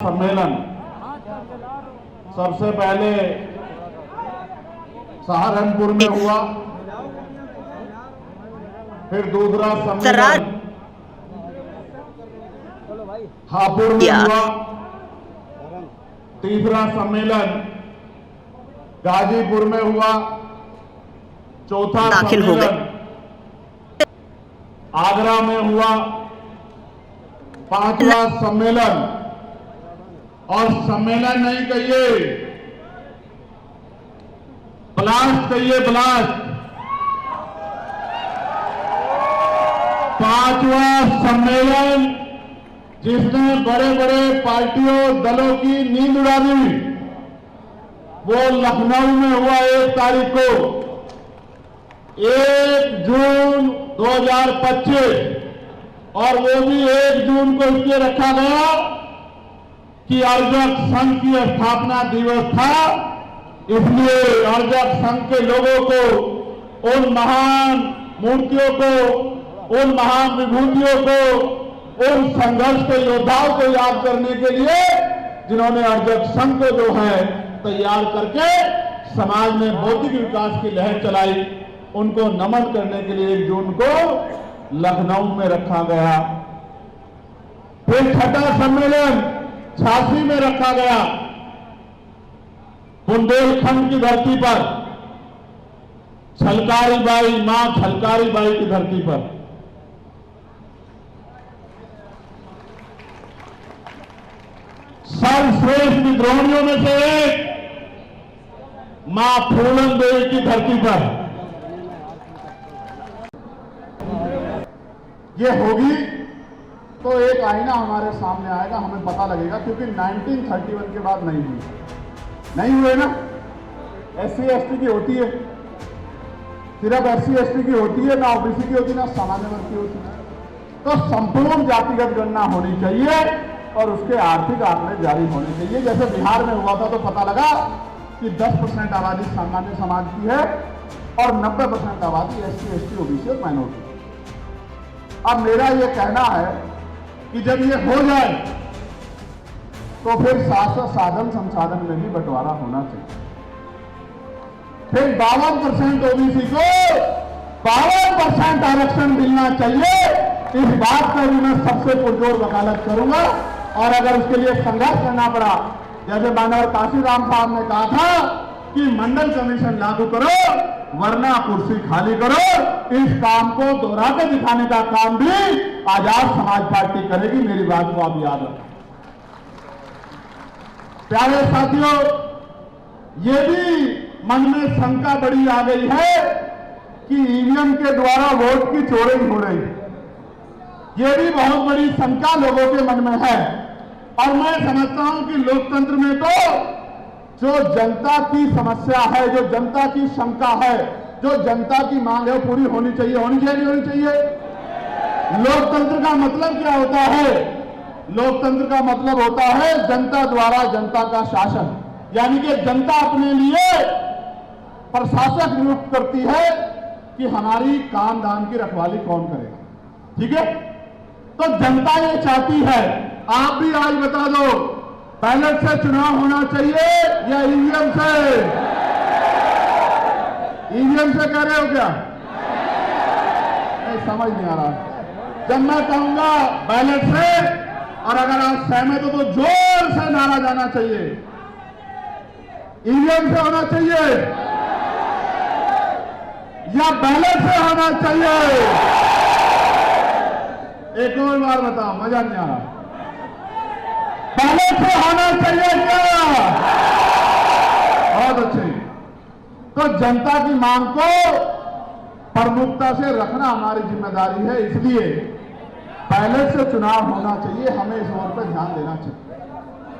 सम्मेलन सबसे पहले सहारनपुर में हुआ, फिर दूसरा सम्मेलन हापुड़ में हुआ, तीसरा सम्मेलन गाजीपुर में हुआ, चौथा सम्मेलन आगरा में हुआ, पांचवा सम्मेलन, और सम्मेलन नहीं कहिए, ब्लास्ट कहिए, ब्लास्ट, पांचवा सम्मेलन जिसने बड़े बड़े पार्टियों दलों की नींद उड़ा दी, वो लखनऊ में हुआ 1 तारीख को, 1 जून 2025, और वो भी 1 जून को इसलिए रखा गया कि अर्जक संघ की स्थापना दिवस था, इसलिए अर्जक संघ के लोगों को, उन महान मूर्तियों को, उन महान विभूतियों को, उन संघर्ष के योद्धाओं को याद करने के लिए जिन्होंने अर्जक संघ को जो है तैयार करके समाज में बौद्धिक विकास की लहर चलाई, उनको नमन करने के लिए 1 जून को लखनऊ में रखा गया। फिर छठा सम्मेलन झांसी में रखा गया, बुंदेलखंड की धरती पर, छलकारी बाई, मां छलकारी बाई की धरती पर। सर्वश्रेष्ठ विद्रोहियों में से एक मां फूलन देवी की धरती पर ये होगी तो एक आईना हमारे सामने आएगा, हमें पता लगेगा, क्योंकि 1931 के बाद नहीं हुए ना। SC ST की होती है, सिर्फ SC ST की होती है, ना OBC की होती, ना सामान्य वर्ग की होती है। तो संपूर्ण जातिगत गणना होनी चाहिए और उसके आर्थिक आंकड़े जारी होने चाहिए। जैसे बिहार में हुआ था तो पता लगा कि 10% आबादी सामान्य समाज की है और 90% आबादी SC ST OBC और माइनॉरिटी। अब मेरा ये कहना है कि जब ये हो जाए तो फिर शासक साधन संसाधन में भी बंटवारा होना चाहिए। फिर 52% OBC को 52% आरक्षण मिलना चाहिए। इस बात पर भी मैं सबसे पुरजोर वकालत करूंगा, और अगर उसके लिए संघर्ष करना पड़ा, जैसे मानव काशीराम साहब ने कहा था कि मंडल कमीशन लागू करो वरना कुर्सी खाली करो, इस काम को दोहरा के दिखाने का काम भी आजाद समाज पार्टी करेगी। मेरी बात को आप याद रखें। प्यारे साथियों, ये भी मन में शंका बड़ी आ गई है कि ईवीएम के द्वारा वोट की चोरी हो रही है। ये भी बहुत बड़ी शंका लोगों के मन में है, और मैं समझता हूं कि लोकतंत्र में तो जो जनता की समस्या है, जो जनता की शंका है, जो जनता की मांग है, पूरी होनी चाहिए। होनी चाहिए। लोकतंत्र का मतलब क्या होता है? लोकतंत्र का मतलब होता है जनता द्वारा जनता का शासन, यानी कि जनता अपने लिए प्रशासक नियुक्त करती है कि हमारी काम दाम की रखवाली कौन करेगा। ठीक है, तो जनता ये चाहती है। आप भी आज बता दो, बैलेट से चुनाव होना चाहिए या ईवीएम से? ईवीएम से कह रहे हो क्या? नहीं, समझ नहीं आ रहा। जब मैं कहूंगा बैलेट से, और अगर आप सहमत हो तो जोर से नारा जाना चाहिए, ईवीएम से होना चाहिए या बैलेट से होना चाहिए? एक और बार बताओ, मजा नहीं आ रहा। बैलेट से होना चाहिए क्या? बहुत अच्छे। तो जनता की मांग को प्रमुखता से रखना हमारी जिम्मेदारी है, इसलिए बैलेट से चुनाव होना चाहिए। हमें इस ओर पर ध्यान देना चाहिए।